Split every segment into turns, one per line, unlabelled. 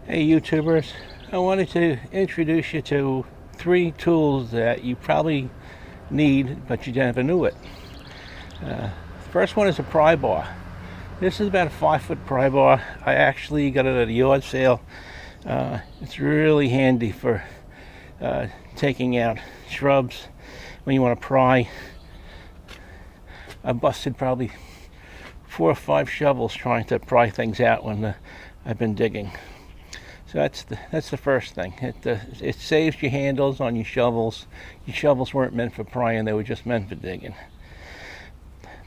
Hey YouTubers, I wanted to introduce you to 3 tools that you probably need but you never knew it. First one is a pry bar. This is about a 5-foot pry bar. I actually got it at a yard sale. It's really handy for taking out shrubs when you want to pry. I busted probably 4 or 5 shovels trying to pry things out when I've been digging. So that's the first thing. It saves your handles on your shovels. Your shovels weren't meant for prying; they were just meant for digging.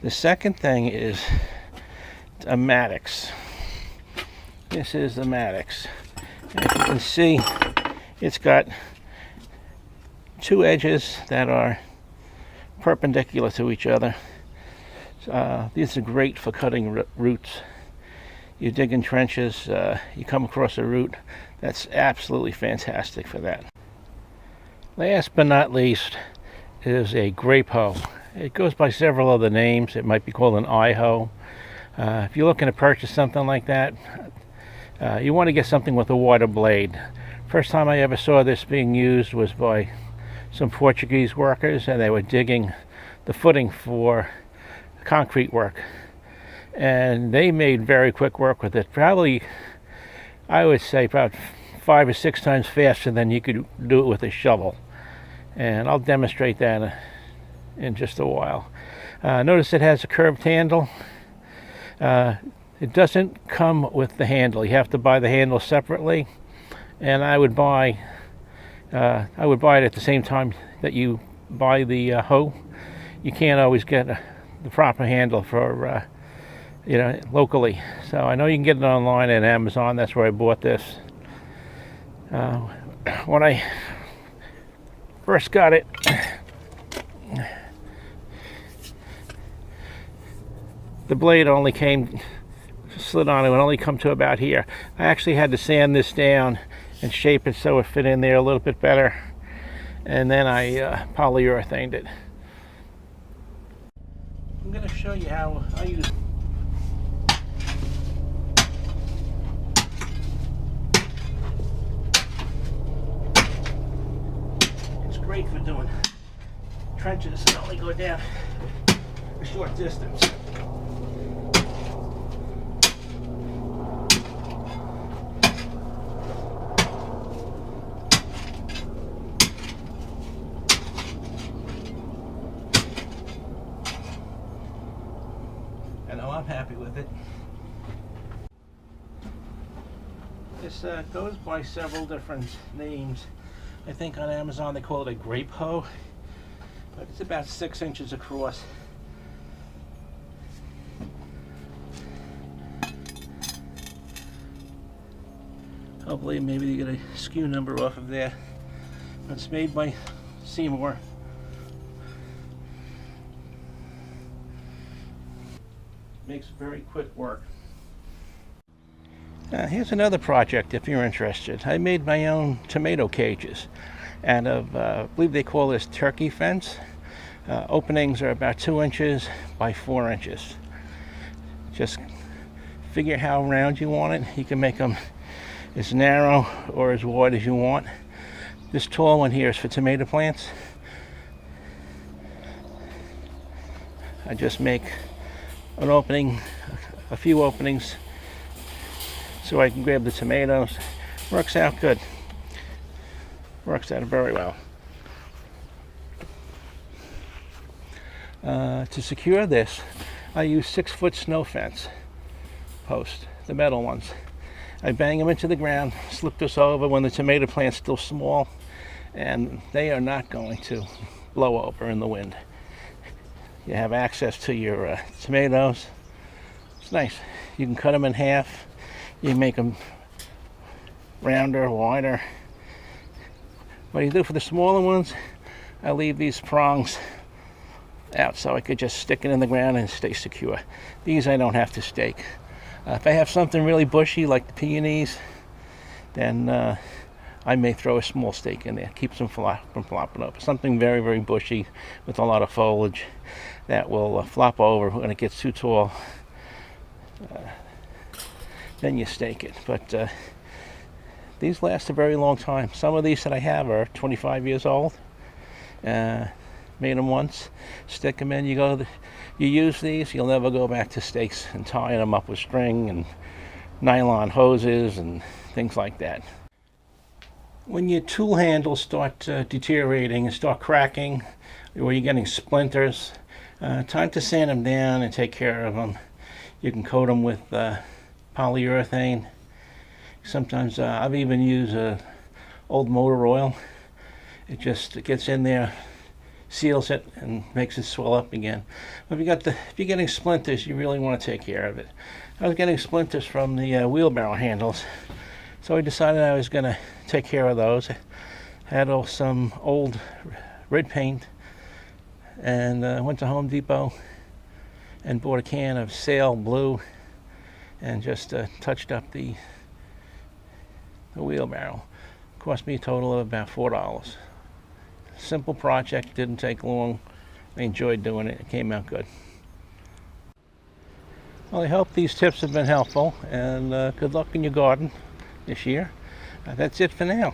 The second thing is a Maddox. This is the Maddox. As you can see, it's got 2 edges that are perpendicular to each other. These are great for cutting roots. You dig in trenches, you come across a root, that's absolutely fantastic for that. Last but not least is a grape hoe. It goes by several other names. It might be called an eye hoe. If you're looking to purchase something like that, you want to get something with a wider blade. First time I ever saw this being used was by some Portuguese workers, and they were digging the footing for concrete work. And they made very quick work with it. Probably, I would say, about 5 or 6 times faster than you could do it with a shovel. And I'll demonstrate that in just a while. Notice it has a curved handle. It doesn't come with the handle. You have to buy the handle separately. And I would buy it at the same time that you buy the hoe. You can't always get the proper handle for locally. So I know you can get it online at Amazon. That's where I bought this. When I first got it, the blade only slid on. It would only come to about here. I actually had to sand this down and shape it so it fit in there a little bit better. And then I polyurethaned it. I'm going to show you how I use great for doing trenches that only go down a short distance. I know I'm happy with it. This goes by several different names. I think on Amazon they call it a grape hoe, but it's about 6 inches across. Hopefully maybe you get a SKU number off of there. It's made by Seymour. Makes very quick work. Here's another project if you're interested. I made my own tomato cages out of, I believe they call this turkey fence. Openings are about 2 inches by 4 inches. Just figure how round you want it. You can make them as narrow or as wide as you want. This tall one here is for tomato plants. I just make an opening, a few openings, so I can grab the tomatoes. Works out good. Works out very well. To secure this, I use 6-foot snow fence posts, the metal ones. I bang them into the ground, slip this over when the tomato plant's still small, and they are not going to blow over in the wind. You have access to your tomatoes. It's nice. You can cut them in half. You make them rounder, wider. What you do for the smaller ones, I leave these prongs out so I could just stick it in the ground and stay secure. These I don't have to stake. If I have something really bushy like the peonies, then I may throw a small stake in there. Keeps them from flopping over. Something very, very bushy with a lot of foliage that will flop over when it gets too tall. Then you stake it. But these last a very long time. Some of these that I have are 25 years old. Made them once, stick them in, you use these, you'll never go back to stakes and tying them up with string and nylon hoses and things like that. When your tool handles start deteriorating and start cracking, or you're getting splinters, time to sand them down and take care of them. You can coat them with polyurethane. Sometimes I've even used old motor oil. It gets in there, seals it, and makes it swell up again. But if you're getting splinters, you really want to take care of it. I was getting splinters from the wheelbarrow handles, so I decided I was going to take care of those. I had some old red paint, and went to Home Depot and bought a can of sail blue and just touched up the wheelbarrow. Cost me a total of about $4. Simple project, didn't take long. I enjoyed doing it. It came out good. Well, I hope these tips have been helpful, and good luck in your garden this year. That's it for now.